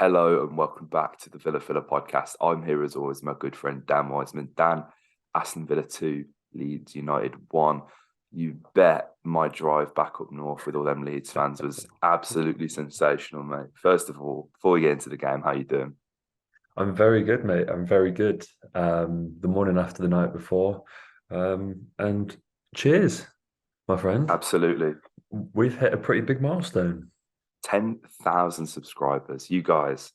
Hello and welcome back to the Villa Filler podcast. I'm here as always, my good friend Dan Wiseman. Dan, Aston Villa 2, Leeds United 1. You bet my drive back up north with all them Leeds fans was absolutely sensational, mate. First of all, before we get into the game, how you doing? I'm very good, mate. I'm very good. The morning after the night before. And cheers, my friend. Absolutely. We've hit a pretty big milestone. 10,000 subscribers. You guys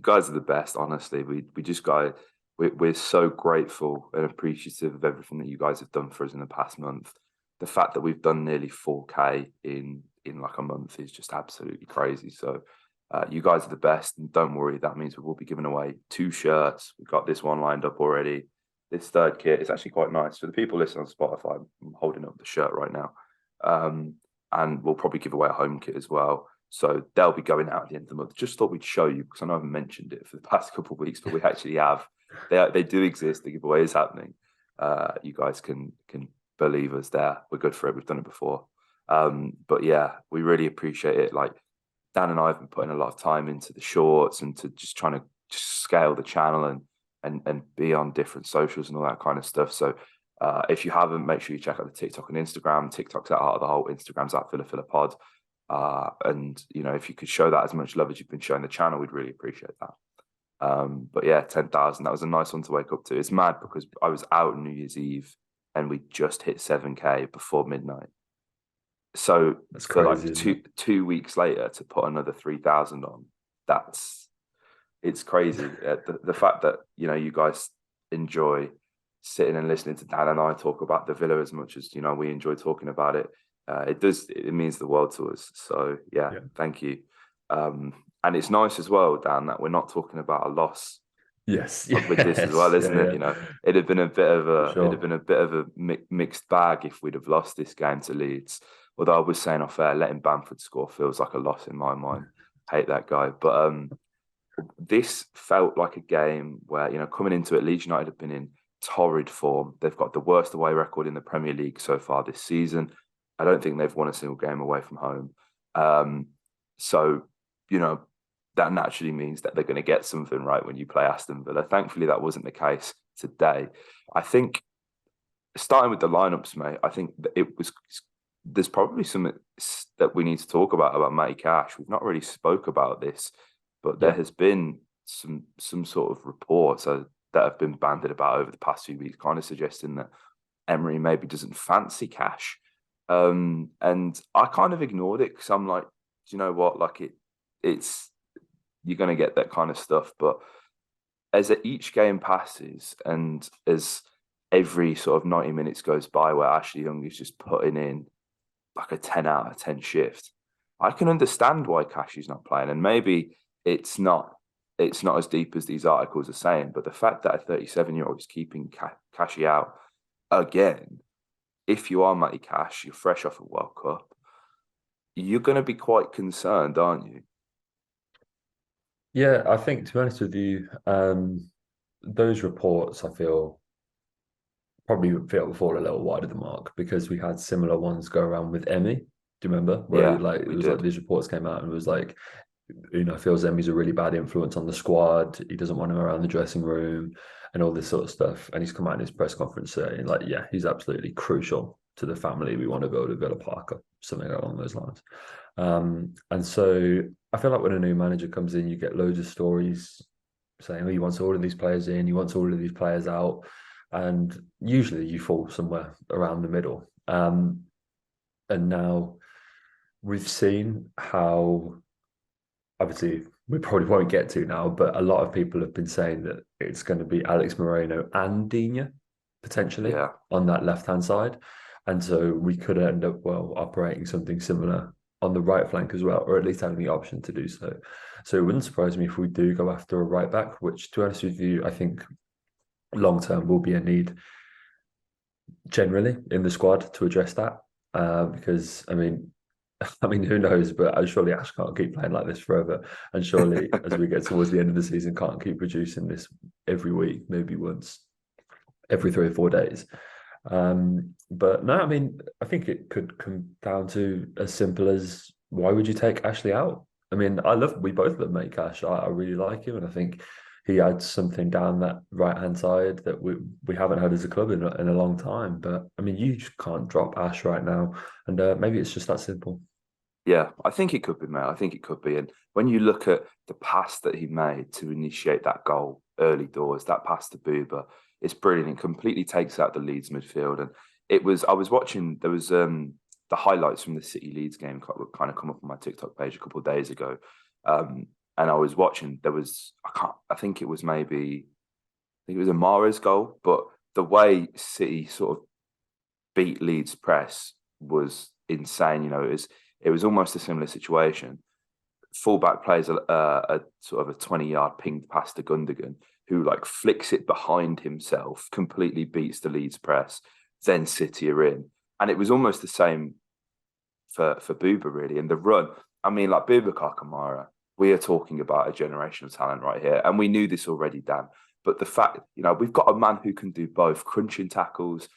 are the best, honestly. We just got we're so grateful and appreciative of everything that you guys have done for us in the past month. The fact that we've done nearly 4K in like a month is just absolutely crazy. So you guys are the best, and don't worry, that means we will be giving away 2 shirts. We've got this one lined up already. This third kit is actually quite nice. For the people listening on Spotify, I'm holding up the shirt right now. And we'll probably give away a home kit as well. So they'll be going out at the end of the month. Just thought we'd show you because I know I haven't mentioned it for the past couple of weeks, but we actually have. They do exist. The giveaway is happening. You guys can believe us there. We're good for it. We've done it before. But yeah, we really appreciate it. Like Dan and I have been putting a lot of time into the shorts and to just trying to just scale the channel and be on different socials and all that kind of stuff. So if you haven't, make sure you check out the TikTok and Instagram. TikTok's at Heart of the Holte, Instagram's at Pod. And you know, if you could show that as much love as you've been showing the channel, we'd really appreciate that. But yeah, 10,000, that was a nice one to wake up to. It's mad because I was out on New Year's Eve and we just hit 7K before midnight. So That's for like crazy, isn't it? two weeks later to put another 3,000 on, it's crazy. The fact that you guys enjoy sitting and listening to Dan and I talk about the Villa as much as we enjoy talking about it. It means the world to us. So yeah, Yeah. thank you. And it's nice as well, Dan, that we're not talking about a loss Yes, with this as well, yes, isn't it? yeah, It'd have been a bit of for a it'd have sure. been a bit of a mixed bag if we'd have lost this game to Leeds. Although I was saying off air, letting Bamford score feels like a loss in my mind. Hate that guy, but this felt like a game where coming into it, Leeds United have been in torrid form. They've got the worst away record in the Premier League so far this season. I don't think they've won a single game away from home. So, you know, that naturally means that they're going to get something right when you play Aston Villa. Thankfully, that wasn't the case today. I think starting with the lineups, mate, I think that there's probably something that we need to talk about Matty Cash. We've not really spoke about this, but there Yeah. has been some sort of reports that have been bandied about over the past few weeks, kind of suggesting that Emery maybe doesn't fancy Cash. And I kind of ignored it because I'm like, do you know what? Like it's you're going to get that kind of stuff. But as each game passes and as every sort of 90 minutes goes by where Ashley Young is just putting in like a 10 out of 10 shift, I can understand why Cashy's not playing. And maybe it's not as deep as these articles are saying, but the fact that a 37-year-old is keeping Cashy out again, if you are Matty Cash, you're fresh off a World Cup, you're going to be quite concerned, aren't you? Yeah, I think to be honest with you, those reports I feel probably fall a little wide of the mark because we had similar ones go around with Emmy. Do you remember? Where Yeah, like it we was like did. these reports came out and it was like, feels Emmy's a really bad influence on the squad. He doesn't want him around the dressing room and all this sort of stuff. And he's come out in his press conference saying, like, yeah, he's absolutely crucial to the family. We want to build a Villa Park or something along those lines. And so I feel like when a new manager comes in, you get loads of stories saying, oh, he wants all of these players in, he wants all of these players out. And usually you fall somewhere around the middle. And now we've seen how, obviously, we probably won't get to now, but a lot of people have been saying that it's going to be Alex Moreno and Dina potentially Yeah. on that left hand side. And so we could end up, well, operating something similar on the right flank as well, or at least having the option to do so. So it wouldn't surprise me if we do go after a right back, which, to be honest with you, I think long term will be a need generally in the squad to address that. Because I mean, who knows? But surely Ash can't keep playing like this forever, and surely as we get towards the end of the season, can't keep producing this every week, maybe once every 3 or 4 days. But no, I mean, I think it could come down to as simple as why would you take Ashley out? I mean, we both love Mate Cash. I really like him, and I think he adds something down that right hand side that we haven't had as a club in a long time. But I mean, you just can't drop Ash right now, and maybe it's just that simple. Yeah, I think it could be, mate. I think it could be. And when you look at the pass that he made to initiate that goal early doors, that pass to Booba, it's brilliant. It completely takes out the Leeds midfield. And I was watching, there was the highlights from the City Leeds game kind of come up on my TikTok page a couple of days ago. And I was watching, I think it was a Mahrez goal, but the way City sort of beat Leeds press was insane. It was almost a similar situation. Fullback plays a sort of a 20-yard pinged pass to Gundogan, who like flicks it behind himself, completely beats the Leeds press. Then City are in, and it was almost the same for Booba really. And the run, I mean, like Boubacar Kamara, we are talking about a generational talent right here, and we knew this already, Dan. But the fact, we've got a man who can do both crunching tackles,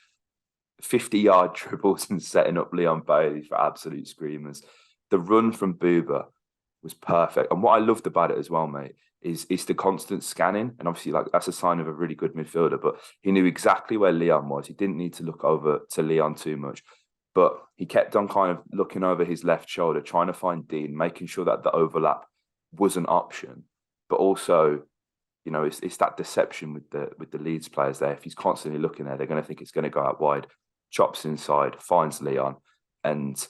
50-yard dribbles, and setting up Leon Bailey for absolute screamers. The run from Booba was perfect. And what I loved about it as well, mate, is the constant scanning. And obviously, like, that's a sign of a really good midfielder, but he knew exactly where Leon was. He didn't need to look over to Leon too much. But he kept on kind of looking over his left shoulder, trying to find Dean, making sure that the overlap was an option. But also, it's that deception with the Leeds players there. If he's constantly looking there, they're going to think it's going to go out wide. Chops inside, finds Leon. And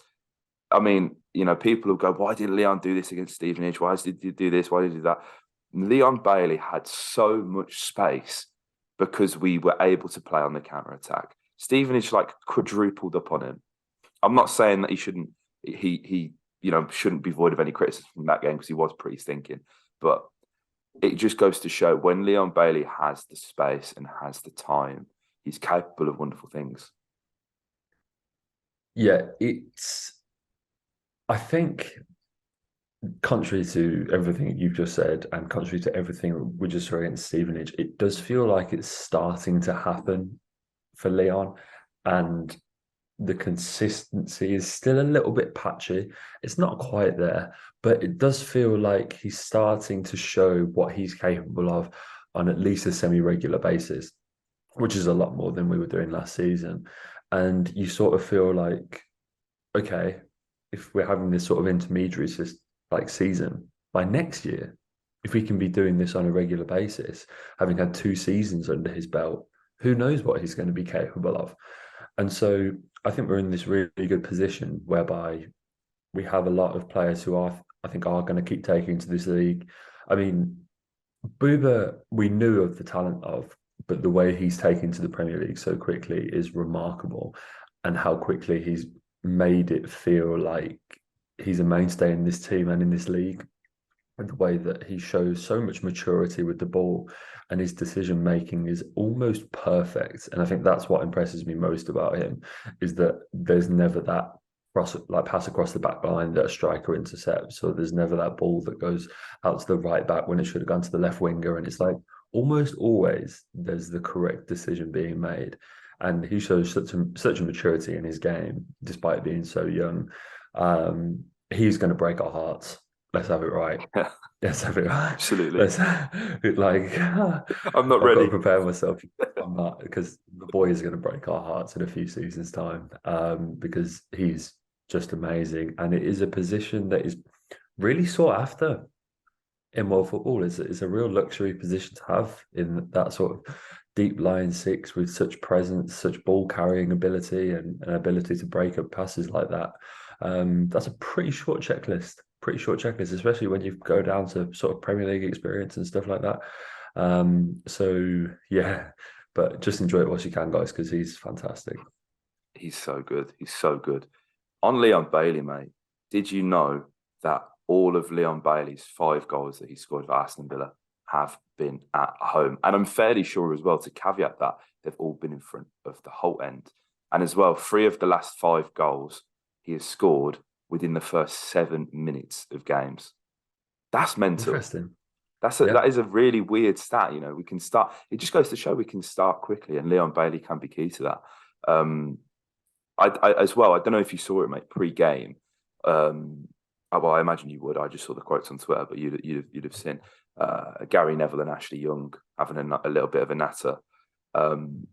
I mean, people will go, why did Leon do this against Stevenage? Why did he do this? Why did he do that? Leon Bailey had so much space because we were able to play on the counter attack. Stevenage like quadrupled up on him. I'm not saying that he shouldn't be void of any criticism from that game because he was pretty stinking. But it just goes to show when Leon Bailey has the space and has the time, he's capable of wonderful things. Yeah, I think, contrary to everything you've just said and contrary to everything we just saw against Stevenage, it does feel like it's starting to happen for Leon, and the consistency is still a little bit patchy. It's not quite there, but it does feel like he's starting to show what he's capable of on at least a semi-regular basis, which is a lot more than we were doing last season. And you sort of feel like, okay, if we're having this sort of intermediary season, by next year, if we can be doing this on a regular basis, having had 2 seasons under his belt, who knows what he's going to be capable of. And so I think we're in this really good position whereby we have a lot of players who I think are going to keep taking to this league. I mean, Booba, we knew of the talent of, but the way he's taken to the Premier League so quickly is remarkable, and how quickly he's made it feel like he's a mainstay in this team and in this league. And the way that he shows so much maturity with the ball, and his decision making is almost perfect. And I think that's what impresses me most about him, is that there's never that pass across the back line that a striker intercepts, or there's never that ball that goes out to the right back when it should have gone to the left winger. And it's like almost always there's the correct decision being made. And he shows such a maturity in his game, despite being so young. He's going to break our hearts. Let's have it right. Yeah, Let's have it right. absolutely. I'm not I've got to ready. prepare myself on that, because the boy is going to break our hearts in a few seasons' time, because he's just amazing. And it is a position that is really sought after in world football. It's a real luxury position to have, in that sort of deep line six with such presence, such ball carrying ability, and an ability to break up passes like that. That's a pretty short checklist, especially when you go down to sort of Premier League experience and stuff like that. So yeah, but just enjoy it whilst you can, guys, because he's fantastic. He's so good. He's so good. On Leon Bailey, mate, did you know that all of Leon Bailey's 5 goals that he scored for Aston Villa have been at home? And I'm fairly sure as well, to caveat that, they've all been in front of the Holte end. And as well, 3 of the last 5 goals he has scored within the first 7 minutes of games. That's mental. Interesting. That is a really weird stat. We can start. It just goes to show we can start quickly, and Leon Bailey can be key to that. I as well. I don't know if you saw it, mate. Pre-game, well, I imagine you would. I just saw the quotes on Twitter, but you'd have seen Gary Neville and Ashley Young having a little bit of a natter. And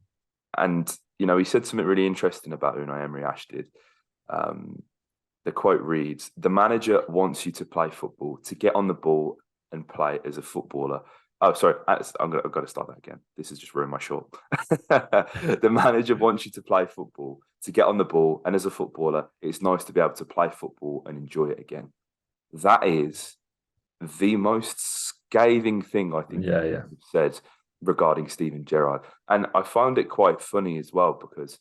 he said something really interesting about Unai Emery. Ash did. The quote reads, "The manager wants you to play football, to get on the ball and play as a footballer." Oh, sorry. I've got to start that again. This has just ruined my short. The manager wants you to play football, to get on the ball, and as a footballer, it's nice to be able to play football and enjoy it again. That is the most scathing thing I think Yeah. said regarding Steven Gerrard. And I found it quite funny as well because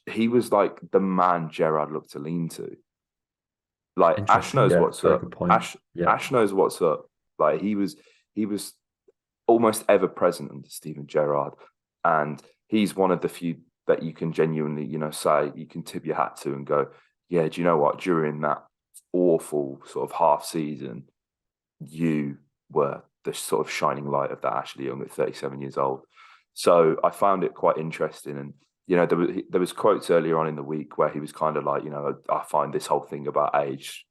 he was like the man Gerrard looked to lean to. Like Ash Interesting. knows Yeah, what's very up. good point. Yeah. Ash knows what's up. Like he was almost ever present under Steven Gerrard, and he's one of the few that you can genuinely, say you can tip your hat to and go, yeah, do you know what? During that awful sort of half season, you were the sort of shining light of that Ashley Young at 37 years old. So I found it quite interesting. And, there was quotes earlier on in the week where he was kind of like, I find this whole thing about age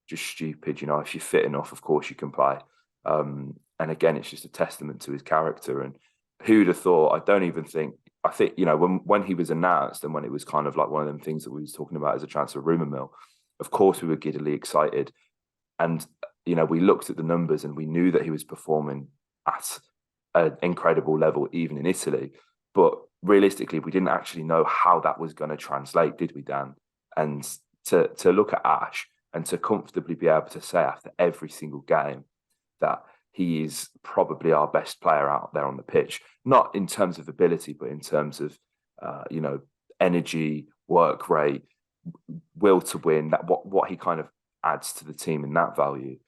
just stupid. If you're fit enough, of course you can play. And again, it's just a testament to his character. And who'd have thought? I think, when he was announced and when it was kind of like one of them things that we was talking about as a transfer rumor mill, of course we were giddily excited. And, we looked at the numbers and we knew that he was performing at an incredible level, even in Italy. But realistically, we didn't actually know how that was going to translate, did we, Dan? And to look at Ash and to comfortably be able to say after every single game that he is probably our best player out there on the pitch, not in terms of ability, but in terms of, energy, work rate, will to win, that what he kind of adds to the team in that value.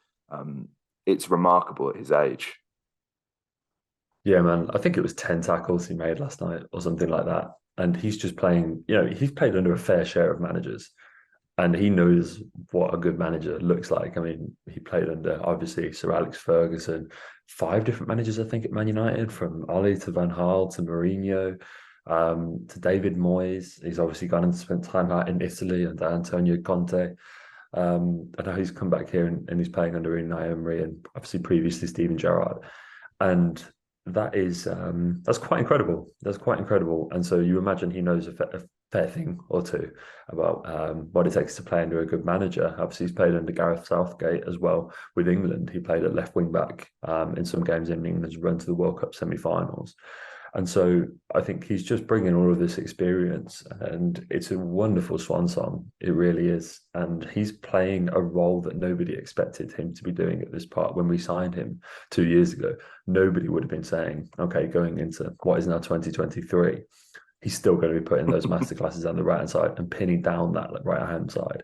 It's remarkable at his age. Yeah, man. I think it was 10 tackles he made last night or something like that. And he's just playing, he's played under a fair share of managers and he knows what a good manager looks like. I mean, he played under obviously Sir Alex Ferguson, 5 different managers, I think, at Man United, from Oli to Van Gaal to Mourinho, to David Moyes. He's obviously gone and spent time out in Italy under Antonio Conte. I know he's come back here and he's playing under Unai Emery and obviously previously Steven Gerrard. And that's quite incredible. That's quite incredible. And so you imagine he knows a fair thing or two about what it takes to play under a good manager. Obviously, he's played under Gareth Southgate as well with England. He played at left wing back in some games in England's run to the World Cup semi-finals. And so I think he's just bringing all of this experience, and it's a wonderful swan song. It really is. And he's playing a role that nobody expected him to be doing at this part. When we signed him 2 years ago, nobody would have been saying, okay, going into what is now 2023, he's still going to be putting those masterclasses on the right-hand side and pinning down that right-hand side.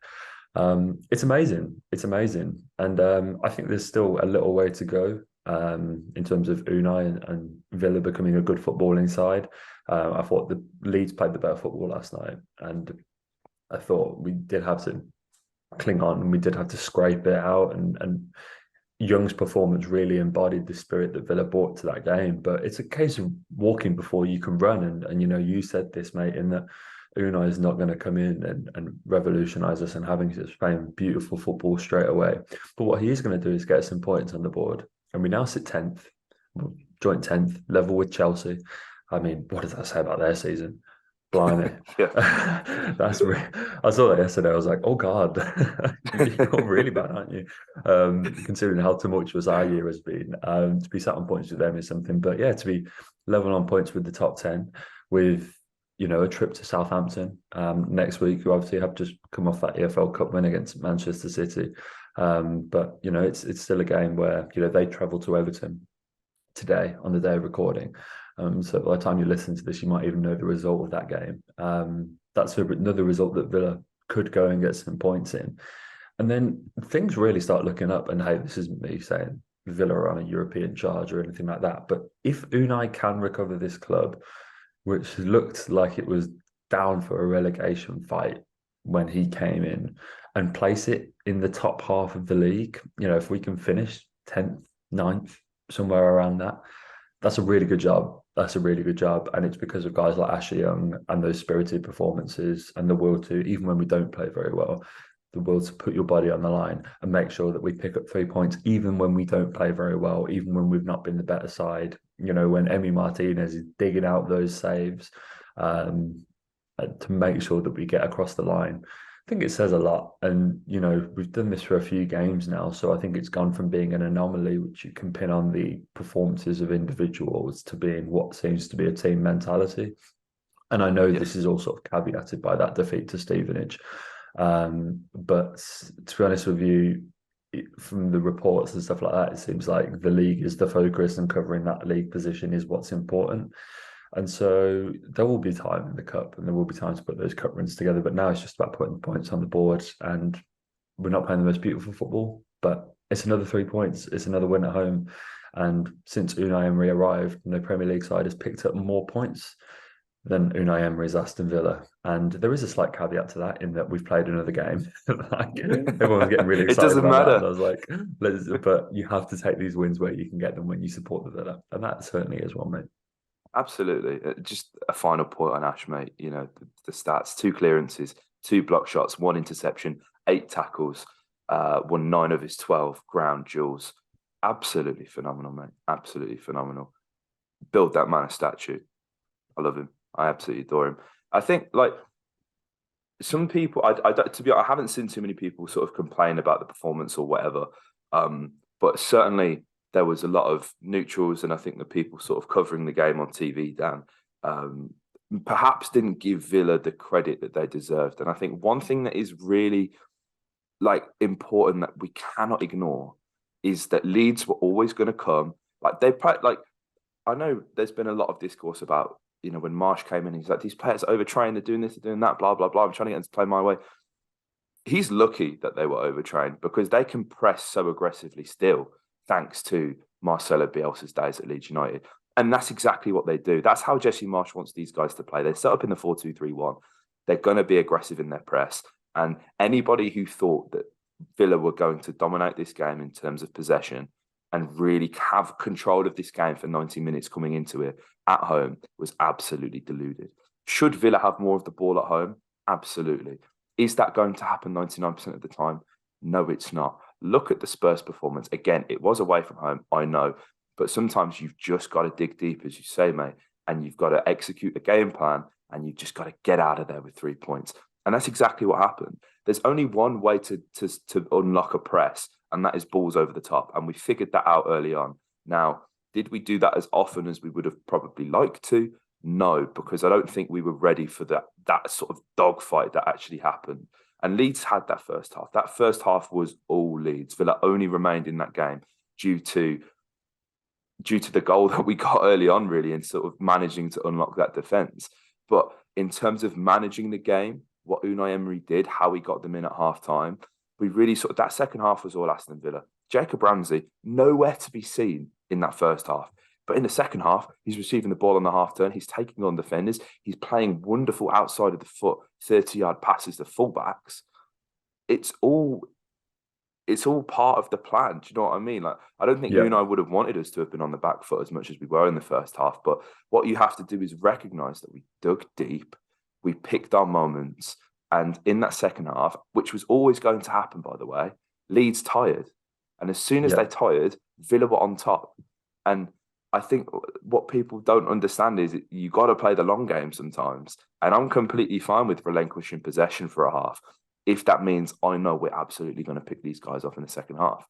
It's amazing. It's amazing. And I think there's still a little way to go in terms of Unai and Villa becoming a good footballing side. I thought the Leeds played the better football last night, and I thought we did have to cling on and we did have to scrape it out, and Young's performance really embodied the spirit that Villa brought to that game. But it's a case of walking before you can run, and you said this, mate, in that Unai is not going to come in and revolutionise us and having us playing beautiful football straight away. But what he is going to do is get some points on the board. And we now sit 10th, joint 10th, level with Chelsea. I mean, what does that say about their season? Blimey. That's I saw that yesterday. I was like, oh God, you're really bad, aren't you? Considering how tumultuous our year has been. To be sat on points with them is something. But yeah, to be level on points with the top 10 with, a trip to Southampton next week, who obviously have just come off that EFL Cup win against Manchester City. But it's still a game where they travel to Everton today on the day of recording. So by the time you listen to this, you might even know the result of that game. That's another result that Villa could go and get some points in. And then things really start looking up. And hey, this isn't me saying Villa are on a European charge or anything like that. But if Unai can recover this club, which looked like it was down for a relegation fight when he came in, and place it in the top half of the league, if we can finish 10th, 9th, somewhere around that, that's a really good job. That's a really good job. And it's because of guys like Ashley Young and those spirited performances and the will to, even when we don't play very well, the will to put your body on the line and make sure that we pick up 3 points, even when we don't play very well, even when we've not been the better side. When Emi Martinez is digging out those saves to make sure that we get across the line. I think it says a lot. And, we've done this for a few games now. So I think it's gone from being an anomaly, which you can pin on the performances of individuals, to being what seems to be a team mentality. And I know this is all sort of caveated by that defeat to Stevenage. But to be honest with you, from the reports and stuff like that, it seems like the league is the focus, and covering that league position is what's important. And so there will be time in the cup, and there will be time to put those cup runs together. But now it's just about putting points on the board, and we're not playing the most beautiful football, but it's another 3 points. It's another win at home. And since Unai Emery arrived, the Premier League side has picked up more points than Unai Emery's Aston Villa. And there is a slight caveat to that, in that we've played another game. Everyone's getting really excited It doesn't about matter. that. And I was like, but you have to take these wins where you can get them when you support the Villa. And that certainly is one, mate. Absolutely. Just a final point on Ash, mate. The stats: 2 clearances, 2 block shots, 1 interception, 8 tackles, won 9 of his 12 ground duels. Absolutely phenomenal, mate. Absolutely phenomenal. Build that man a statue. I love him. I absolutely adore him. I think, some people, to be honest, I haven't seen too many people sort of complain about the performance or whatever. But certainly there was a lot of neutrals, and I think the people sort of covering the game on TV, Dan, perhaps didn't give Villa the credit that they deserved. And I think one thing that is really important that we cannot ignore is that Leeds were always going to come. I know there's been a lot of discourse about, when Marsh came in, he's like, these players are overtrained, they're doing this, they're doing that, blah, blah, blah. I'm trying to get them to play my way. He's lucky that they were overtrained, because they can press so aggressively still, thanks to Marcelo Bielsa's days at Leeds United. And that's exactly what they do. That's how Jesse Marsh wants these guys to play. They set up in the 4-2-3-1. They're going to be aggressive in their press. And anybody who thought that Villa were going to dominate this game in terms of possession and really have control of this game for 90 minutes coming into it at home was absolutely deluded. Should Villa have more of the ball at home? Absolutely. Is that going to happen 99% of the time? No, it's not. Look at the Spurs performance. Again, it was away from home, I know. But sometimes you've just got to dig deep, as you say, mate, and you've got to execute a game plan, and you've just got to get out of there with 3 points. And that's exactly what happened. There's only one way to unlock a press, and that is balls over the top. And we figured that out early on. Now, did we do that as often as we would have probably liked to? No, because I don't think we were ready for that sort of dogfight that actually happened. And Leeds had that first half. That first half was all Leeds. Villa only remained in that game due to the goal that we got early on, really, and sort of managing to unlock that defence. But in terms of managing the game, what Unai Emery did, how he got them in at half-time, we really that second half was all Aston Villa. Jacob Ramsey, nowhere to be seen in that first half. But in the second half, he's receiving the ball on the half-turn. He's taking on defenders. He's playing wonderful outside of the foot, 30-yard passes to fullbacks. It's all part of the plan. Do you know what I mean? I don't think Unai would have wanted us to have been on the back foot as much as we were in the first half. But what you have to do is recognise that we dug deep, we picked our moments, and in that second half, which was always going to happen, by the way, Leeds tired. And as soon as they tired, Villa were on top. And I think what people don't understand is you got to play the long game sometimes. And I'm completely fine with relinquishing possession for a half, if that means I know we're absolutely going to pick these guys off in the second half.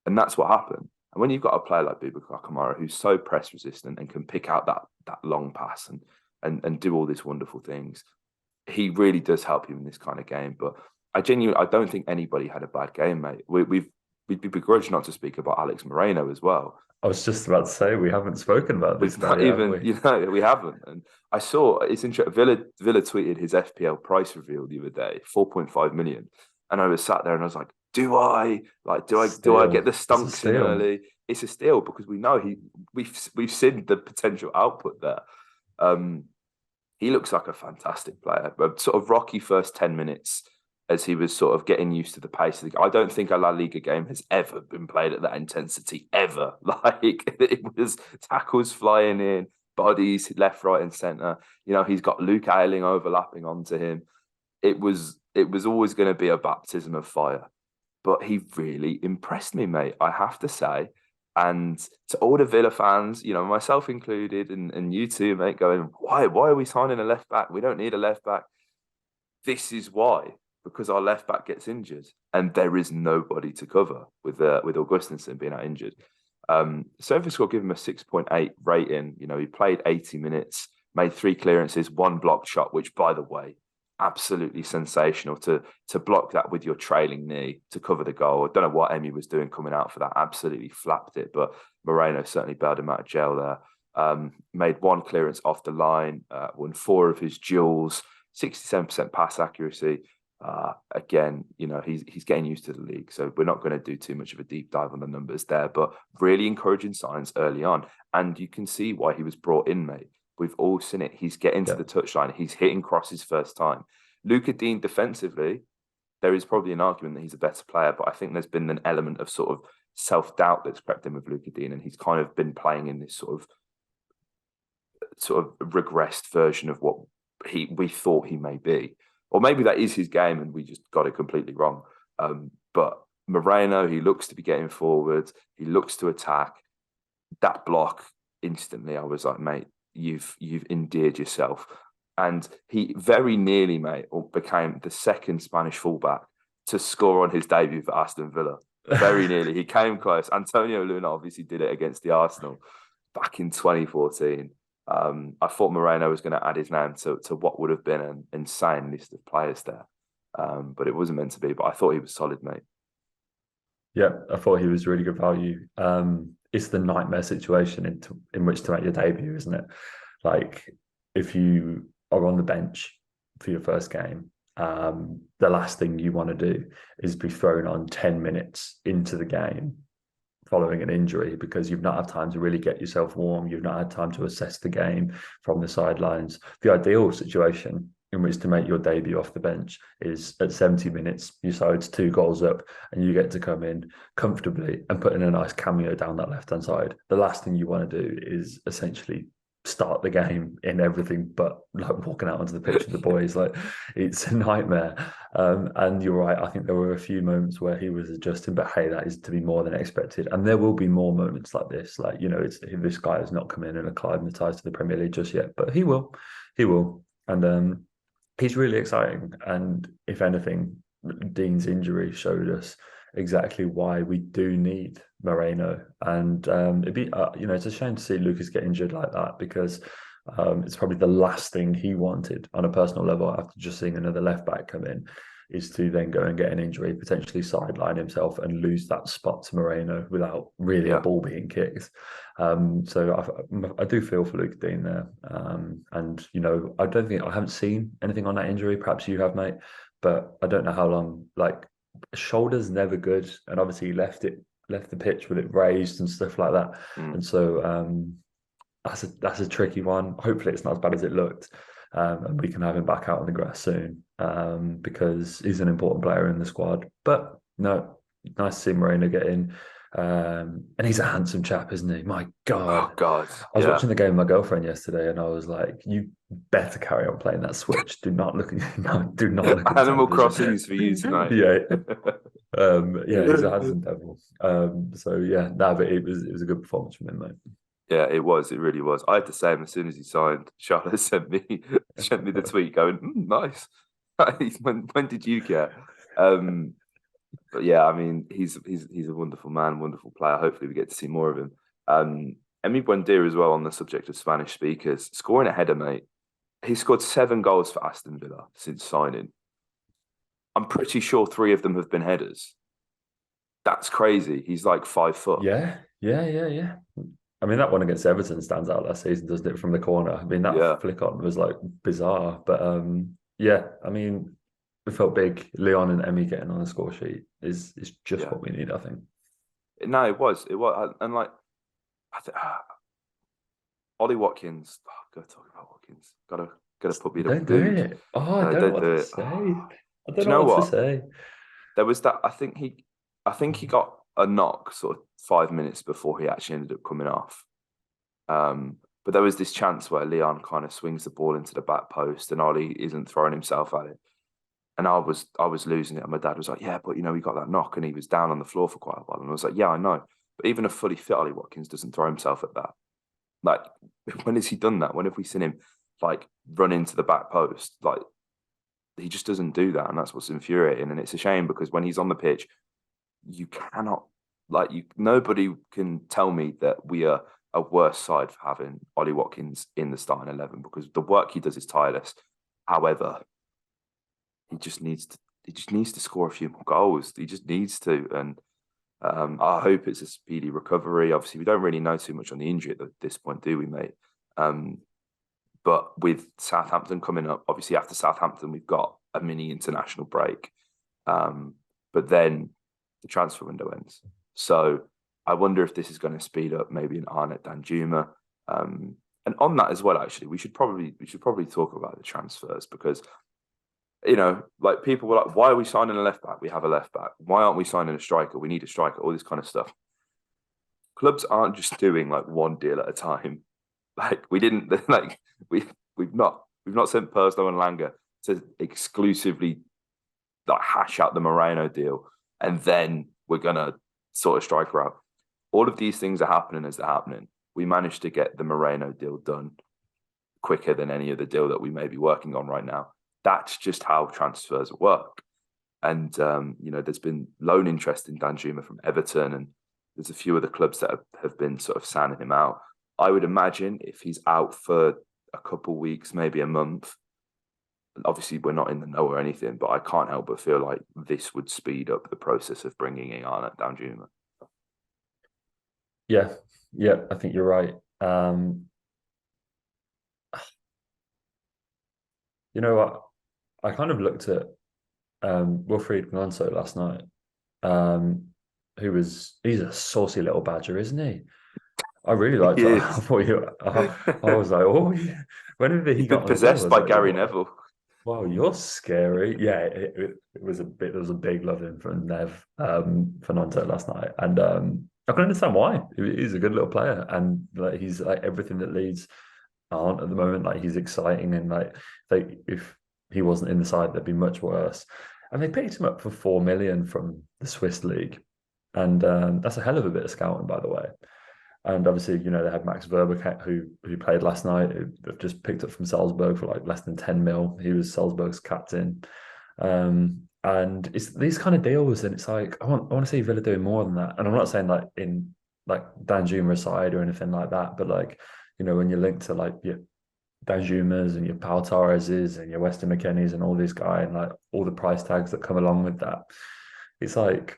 And that's what happened. And when you've got a player like Boubacar Kamara, who's so press resistant and can pick out that long pass and do all these wonderful things, he really does help you in this kind of game. But I don't think anybody had a bad game, mate. We'd be begrudged not to speak about Alex Moreno as well. I was just about to say, we haven't spoken about this. We've not even, we haven't. And I saw, it's interesting, Villa tweeted his FPL price reveal the other day, 4.5 million. And I was sat there and I was like, do I get the stunks in early? It's a steal, because we know we've seen the potential output there. He looks like a fantastic player. A sort of rocky first 10 minutes as he was sort of getting used to the pace of the game. I don't think a La Liga game has ever been played at that intensity, ever. It was tackles flying in, bodies left, right and centre. He's got Luke Ayling overlapping onto him. It was it was always going to be a baptism of fire. But he really impressed me, mate, I have to say. And to all the Villa fans, you know, myself included, and you too, mate, going, why are we signing a left back? We don't need a left back. This is why, because our left back gets injured, and there is nobody to cover with Augustinsson being out injured. SofaScore give him a 6.8 rating. You know, he played 80 minutes, made 3 clearances, 1 blocked shot, which, by the way, absolutely sensational to block that with your trailing knee to cover the goal. I don't know what Emi was doing coming out for that. Absolutely flapped it, but Moreno certainly bailed him out of jail there. Made 1 clearance off the line, won 4 of his duels, 67% pass accuracy. Again, you know, he's getting used to the league, so we're not going to do too much of a deep dive on the numbers there, but really encouraging signs early on. And you can see why he was brought in, mate. We've all seen it. He's getting to the touchline. He's hitting crosses first time. Luca Dean defensively, there is probably an argument that he's a better player, but I think there's been an element of sort of self-doubt that's crept in with Luca Dean, and he's kind of been playing in this sort of regressed version of what we thought he may be. Or maybe that is his game and we just got it completely wrong. But Moreno, he looks to be getting forward. He looks to attack. That block, instantly, I was like, mate, you've endeared yourself. And he very nearly, mate, became the second Spanish fullback to score on his debut for Aston Villa. Very nearly. He came close. Antonio Luna obviously did it against the Arsenal back in 2014. I thought Moreno was going to add his name to what would have been an insane list of players there. But it wasn't meant to be. But I thought he was solid, mate. Yeah, I thought he was really good value. It's the nightmare situation in which to make your debut, isn't it? Like, if you are on the bench for your first game, the last thing you want to do is be thrown on 10 minutes into the game following an injury, because you've not had time to really get yourself warm. You've not had time to assess the game from the sidelines. The ideal situation in which to make your debut off the bench is at 70 minutes, your side's 2 goals up, and you get to come in comfortably and put in a nice cameo down that left-hand side. The last thing you want to do is essentially start the game in everything but like walking out onto the pitch with the boys. Like, it's a nightmare. And you're right, I think there were a few moments where he was adjusting, but hey, that is to be more than expected. And there will be more moments like this. Like, you know, this guy has not come in and acclimatized to the Premier League just yet, but he will. And he's really exciting. And if anything, Dean's injury showed us exactly why we do need Moreno. And it'd be, you know, it's a shame to see Lucas get injured like that, because it's probably the last thing he wanted on a personal level after just seeing another left back come in, is to then go and get an injury, potentially sideline himself and lose that spot to Moreno without really a ball being kicked. So I do feel for Luke Dean there. And, you know, I haven't seen anything on that injury. Perhaps you have, mate, but I don't know how long. Like, shoulder's never good. And obviously he left the pitch with it raised and stuff like that. And so that's a tricky one. Hopefully it's not as bad as it looked. And we can have him back out on the grass soon, because he's an important player in the squad. But no, nice to see Moreno get in. And he's a handsome chap, isn't he? My God. Oh, God. I was watching the game with my girlfriend yesterday, and I was like, you better carry on playing that Switch. Do not look at Animal Crossing is for you tonight. Yeah. He's a handsome devil. But it was a good performance from him, mate. Yeah, it was. It really was. I had the same as soon as he signed. Charlotte sent me the tweet going, nice. when did you get? But yeah, I mean, he's a wonderful man, wonderful player. Hopefully, we get to see more of him. Emi Buendia as well, on the subject of Spanish speakers, scoring a header, mate. He scored 7 goals for Aston Villa since signing. I'm pretty sure 3 of them have been headers. That's crazy. He's like 5 foot. Yeah. I mean, that one against Everton stands out last season, doesn't it, from the corner? I mean, that flick on was like bizarre. But I mean, it felt big. Leon and Emi getting on the score sheet is just what we need, I think. No, it was. And like, Ollie Watkins. Gotta talk about Watkins. Gotta put me to Don't do it. Oh, I don't know what to say. I don't know what to say. There was that. I think he got a knock sort of 5 minutes before he actually ended up coming off. But there was this chance where Leon kind of swings the ball into the back post and Ollie isn't throwing himself at it. And I was losing it. And my dad was like, yeah, but he got that knock and he was down on the floor for quite a while. And I was like, yeah, I know. But even a fully fit Ollie Watkins doesn't throw himself at that. Like, when has he done that? When have we seen him like run into the back post? Like, he just doesn't do that. And that's what's infuriating. And it's a shame because when he's on the pitch, you cannot, nobody can tell me that we are a worse side for having Ollie Watkins in the starting 11, because the work he does is tireless. However, he just needs to score a few more goals. He just needs to. And I hope it's a speedy recovery. Obviously, we don't really know too much on the injury at this point, do we, mate? But with Southampton coming up, obviously after Southampton, we've got a mini international break. But then the transfer window ends. So I wonder if this is going to speed up maybe an Arnett Danjuma. And on that as well, actually, we should probably talk about the transfers, because like, people were like, why are we signing a left back? We have a left back. Why aren't we signing a striker? We need a striker, all this kind of stuff. Clubs aren't just doing like one deal at a time. Like, we didn't like we've not sent Perslow and Langer to exclusively like hash out the Moreno deal and then we're gonna sort a striker out. All of these things are happening as they're happening. We managed to get the Moreno deal done quicker than any other deal that we may be working on right now. That's just how transfers work. And there's been loan interest in Danjuma from Everton, and there's a few other clubs that have been sort of sounding him out. I would imagine if he's out for a couple of weeks, maybe a month, obviously we're not in the know or anything, but I can't help but feel like this would speed up the process of bringing in Arnett Danjuma. Yeah, I think you're right. You know what? I kind of looked at Wilfried Gnonto last night, he's a saucy little badger, isn't he? I really liked He that. is. I was like, oh, yeah. Whenever he He's got been on the ball, I possessed was by like, Gary Neville. wow, you're scary. Yeah, it was a bit. There was a big love in from Nev for Gnonto last night, and I can understand why. He's a good little player, and like he's like everything that Leeds aren't at the moment. Like, he's exciting, and like if he wasn't in the side, they'd be much worse. And they picked him up for 4 million from the Swiss league, and that's a hell of a bit of scouting, by the way. And obviously, they had Max Verbeek, who played last night, who they've just picked up from Salzburg for like less than 10 mil. He was Salzburg's captain. And it's these kind of deals, and it's like I want to see Villa doing more than that. And I'm not saying like in like Danjuma side or anything like that, but like, when you're linked to like your Danjumas and your Pau Torreses and your Weston McKennies and all these guys, and like all the price tags that come along with that, it's like,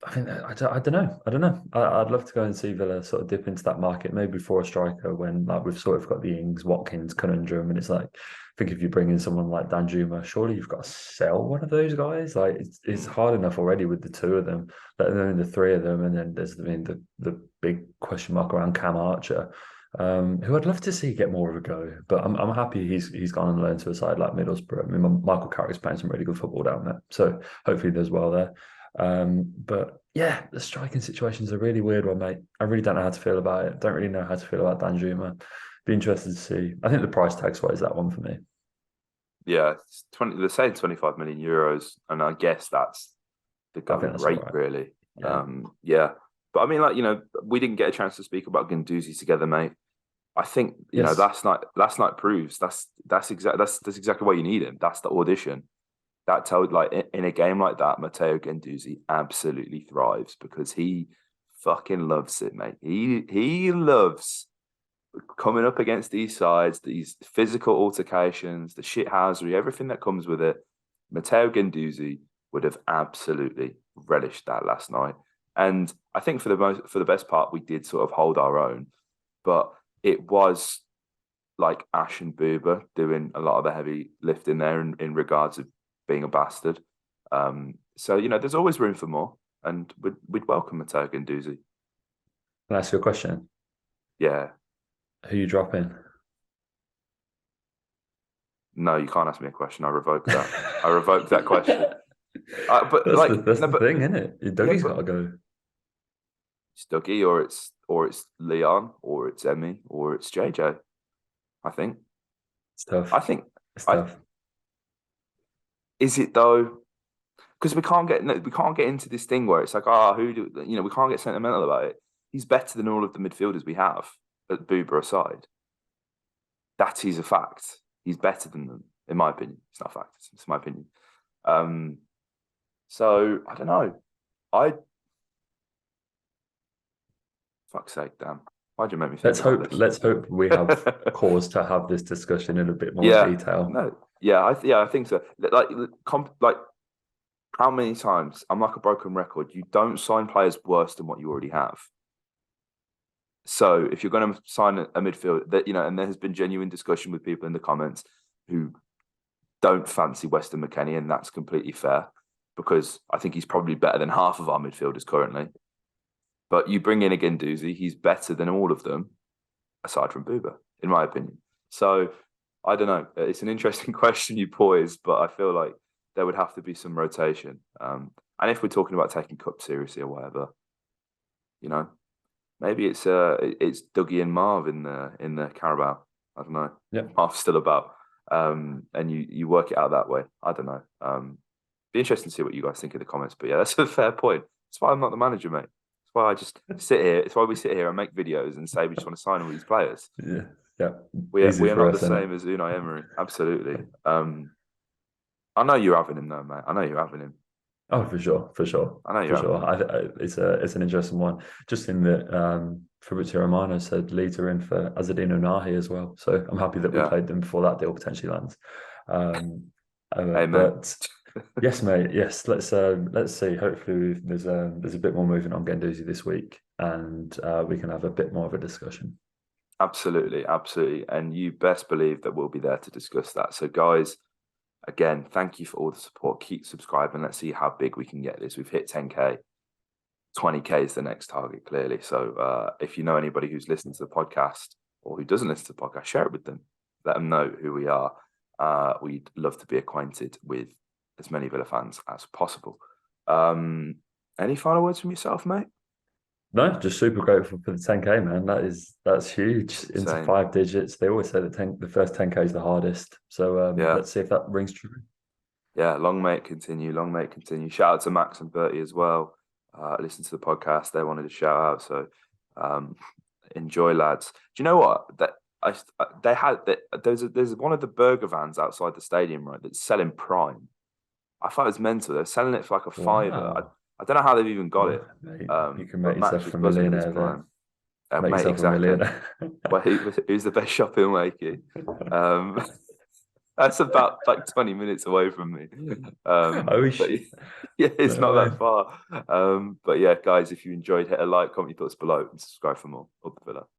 I think I don't know. I don't know. I'd love to go and see Villa sort of dip into that market, maybe for a striker, when like we've sort of got the Ings Watkins conundrum, and it's like, I think if you bring in someone like Danjuma, surely you've got to sell one of those guys. Like, it's hard enough already with the two of them, let alone the three of them, and then there's the big question mark around Cam Archer, who I'd love to see get more of a go. But I'm happy he's gone and learned to a side like Middlesbrough. I mean, Michael Carrick's playing some really good football down there, so hopefully there's well there. But yeah, the striking situation's a really weird one, mate. I really don't know how to feel about it. Don't really know how to feel about Danjuma. Be interested to see. I think the price tag sways that one for me. Yeah, it's 20. They're saying 25 million euros, and I guess that's the I think going that's rate, all right. really. Yeah. Yeah. But I mean, like, we didn't get a chance to speak about Guendouzi together, mate. I think Yes. last night proves that's exactly why you need him. That's the audition. That told, like, in a game like that, Matteo Guendouzi absolutely thrives because he fucking loves it, mate. He loves coming up against these sides, these physical altercations, the shithousery, everything that comes with it. Matteo Guendouzi would have absolutely relished that last night. And I think for the best part, we did sort of hold our own, but it was like Ash and Boober doing a lot of the heavy lifting there in regards of being a bastard. So there's always room for more, and we'd welcome Matteo Guendouzi. Can I ask you a question? Yeah. Who you dropping? No, you can't ask me a question. I revoke that. I revoke that question. But That's like, the no, but thing, isn't it? Your yeah, Dougie's got but to go. it's Dougie, or it's Leon, or it's Emmy, or it's JJ. I think. It's tough. I think. It's I tough. Is it though? Because we can't get into this thing where it's like, we can't get sentimental about it. He's better than all of the midfielders we have, at Boober aside. That is a fact. He's better than them, in my opinion. It's not a fact. It's my opinion. So I don't know. Fuck's sake, damn. Why'd you make me think about this? Let's hope we have cause to have this discussion in a bit more Yeah, detail. no, I think so. Like, how many times? I'm like a broken record. You don't sign players worse than what you already have. So if you're going to sign a midfield, that and there has been genuine discussion with people in the comments who don't fancy Weston McKennie, and that's completely fair because I think he's probably better than half of our midfielders currently. But you bring in a Guendouzi, he's better than all of them, aside from Booba, in my opinion. So I don't know. It's an interesting question you poise, but I feel like there would have to be some rotation. And if we're talking about taking Cup seriously or whatever, maybe it's Dougie and Marv in the Carabao. I don't know. Yeah, Marv's still about, and you work it out that way. I don't know. Be interesting to see what you guys think in the comments. But yeah, that's a fair point. That's why I'm not the manager, mate. That's why I just sit here. It's why we sit here and make videos and say we just want to sign all these players. Yeah, yeah. We are not the same as Unai Emery. Absolutely. I know you're having him though, mate. I know you're having him. Oh, for sure. I know you're having him. It's an interesting one. Just in that Fabrizio Romano said Leeds are in for Azadine Unahi as well. So I'm happy that we played them before that deal potentially lands. But yes, mate. Yes, let's see. Hopefully, there's a bit more movement on Guendouzi this week, and we can have a bit more of a discussion. Absolutely. And you best believe that we'll be there to discuss that. So, guys, again, thank you for all the support. Keep subscribing. Let's see how big we can get this. We've hit 10K. 20K is the next target, clearly. So, if you know anybody who's listening to the podcast or who doesn't listen to the podcast, share it with them. Let them know who we are. We'd love to be acquainted with as many Villa fans as possible. Any final words from yourself, mate? No, just super grateful for the 10K, man. That's huge. Into 5 digits. They always say that the first 10K is the hardest. So let's see if that rings true. Yeah, long may it continue. Long may it continue. Shout out to Max and Bertie as well. Listen to the podcast. They wanted to shout out. So enjoy, lads. Do you know what? There's one of the burger vans outside the stadium, right, that's selling Prime. I thought it was mental. They're selling it for like a fiver. Wow. I don't know how they've even got it. You can make yourself a millionaire there. Mate, exactly. Well, who's the best shop in Wakey? That's about like 20 minutes away from me. Yeah, it's not that far. But yeah, guys, if you enjoyed, hit a like, comment your thoughts below, and subscribe for more. Up the Villa.